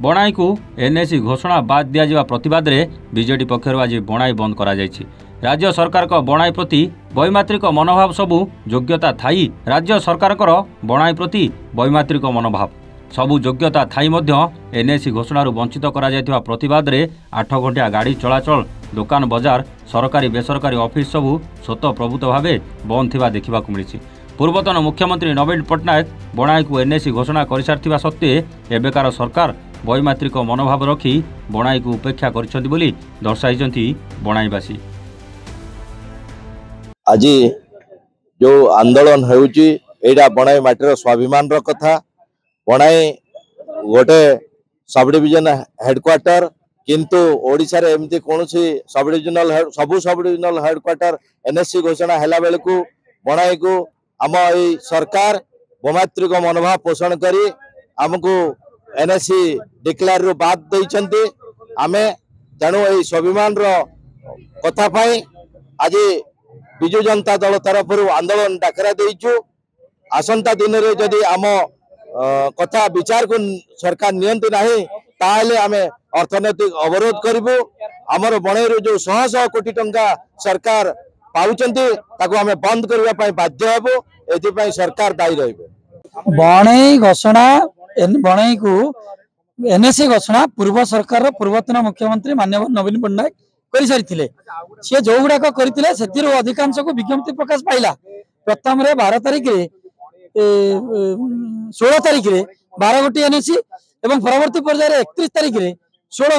बणाई को एनएसी घोषणा बाद दिया प्रतिवाद में बीजेडी पक्षर आज बणाई बंद करा जायछि। राज्य सरकार को बणाई प्रति वैमात्रिक मनोभाव सबू योग्यता थाई राज्य सरकार बणाई प्रति वैमात्रिक मनोभाव सबू योग्यता थाई मध्य एनएसी घोषण वंचित करा जायथिबा प्रतिवाद में 8 घंटिया गाड़ी चलाचल दुकान बजार सरकारी बेसरकारी ऑफिस सबू स्वतः प्रभुत भाव बंद थिबा देखा मिली। पूर्वतन मुख्यमंत्री नवीन पट्टनायक बणाई को एनएसी घोषणा कर सारिथिबा सत्वे एबेकार सरकार वैमात्रिक मनोभाव रखी बणाई को उपेक्षा करिसेंति बोली दर्शाइछंती बणाईवासी। आज जो आंदोलन होउची एडा बणाई माटीर स्वाभिमान रो कथा। बणाई गोटे सब डिविजन हेडक्वार्टर किंतु ओडिशा रे एमती कोनोसी सब डिविजनल हेडक्वार्टर एनएससी घोषणा हैला बेलकू बणाई को आम ए सरकार वैमात्रिक मनोभाव पोषण करी आमको एनएससी डिक्लेयर रू बाद देइछंती। आमे तेणु ए स्वाभिमान रो कथा पाई आज विजु जनता दल तरफ आंदोलन डाकरा देइछु। आसंता दिन रे जदि आम कथा विचार को सरकार नियंती नाही ताहले आमे अर्थनैतिक अवरोध करिबु। हमर बणेरु जो 100 कोटी टंका सरकार पाउचंती ताको आमे बंद करबा पई बाध्य हेबो। एथि पई सरकार दायी रहबे। बणई घोषणा बणई को एनएससी घोषणा पूर्व सरकार पूर्वतन मुख्यमंत्री माननीय नवीन पट्टनायक कर सारी सी जो गुड़ाक करते से अधिकांश को विज्ञप्ति प्रकाश पाइला। प्रथम 12 तारिख 16 तारिख 12 गोटी एनएससी और परवर्ती पर्यायर 31 तारिख 16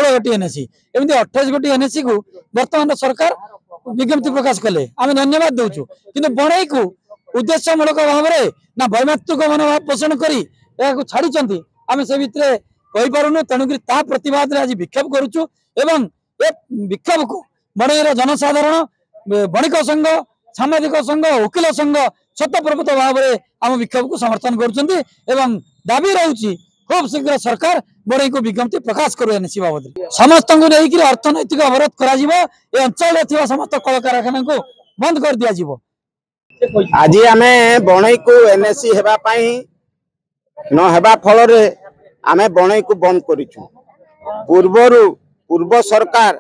गोटी एनएससी एमती 28 गोटी एनएससी को वर्तमान सरकार विज्ञप्ति प्रकाश कले आम धन्यवाद दौचु। कि बणई को उद्देश्यमूलक भाव में ना वैमात्रिक मनोभाव पोषण करी छाड़ी आम से भितर कहीपरूनु। तेणुक प्रतिवाद आज विक्षोभ करुचु एवं ए विक्षोभ को बणईर जनसाधारण बणिक संघ सामाजिक संघ वकिल संघ स्वतःप्रभुत भाव में आम विक्षोभ को समर्थन करुँच। दाबी रही खूब शीघ्र सरकार बणई को विज्ञप्ति प्रकाश करू एनएससी बाबद समस्त को लेकर अर्थनैतिक अवरोध कर अंचल समस्त कल कारखाना को बंद कर दिया। आज आम बणई को एनएससी हेबा पाई न हेबा फल रे आमे बणई को बंद करिछु। पूर्व सरकार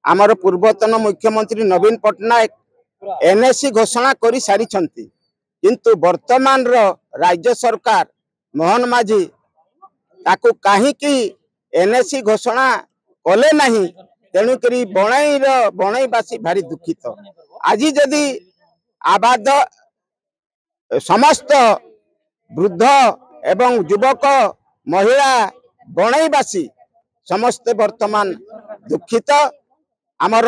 आमर पूर्वतन मुख्यमंत्री नवीन पट्टनायक एनएससी घोषणा कर सारी किंतु वर्तमान राज्य सरकार मोहन माझी ताकू कहीं एनएससी घोषणा कले नहीं। तेणुक बणईवासी भारी दुखित। आज जदि आबाद समस्त वृद्ध एवं युवक महिला बणईवासी समस्ते वर्तमान दुखित। आमर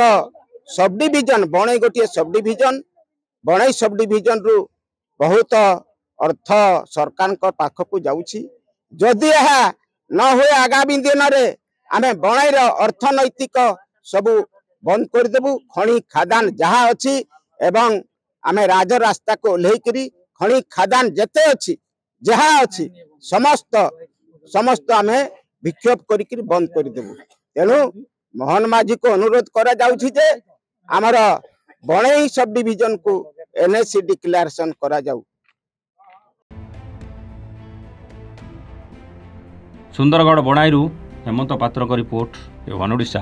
सब डिविजन बणई गोटे सब डिविजन बणई सब डिविजन रु बहुत अर्थ सरकार पाखक जाउछि। जदि यह न हुए आगामी दिन में आमे बणईर अर्थनैतिक सबू बंद करदेबू। खणी खादान जहाँ अच्छी एवं आमे राजरास्ता को ओह्लैकरी खणी खादान जेते अच्छी जहाँ अच्छी समस्त आमे विक्षोभ करिक बंद करदेबू। तेणु मोहन माझी को अनुरोध करा जाउछि जे आमर बणई सब डिविजन को एनएससी डिक्लेरेशन करा जाऊ। सुंदरगढ़ बणाईरू हेमंत पात्र का रिपोर्ट, वन ओडिशा।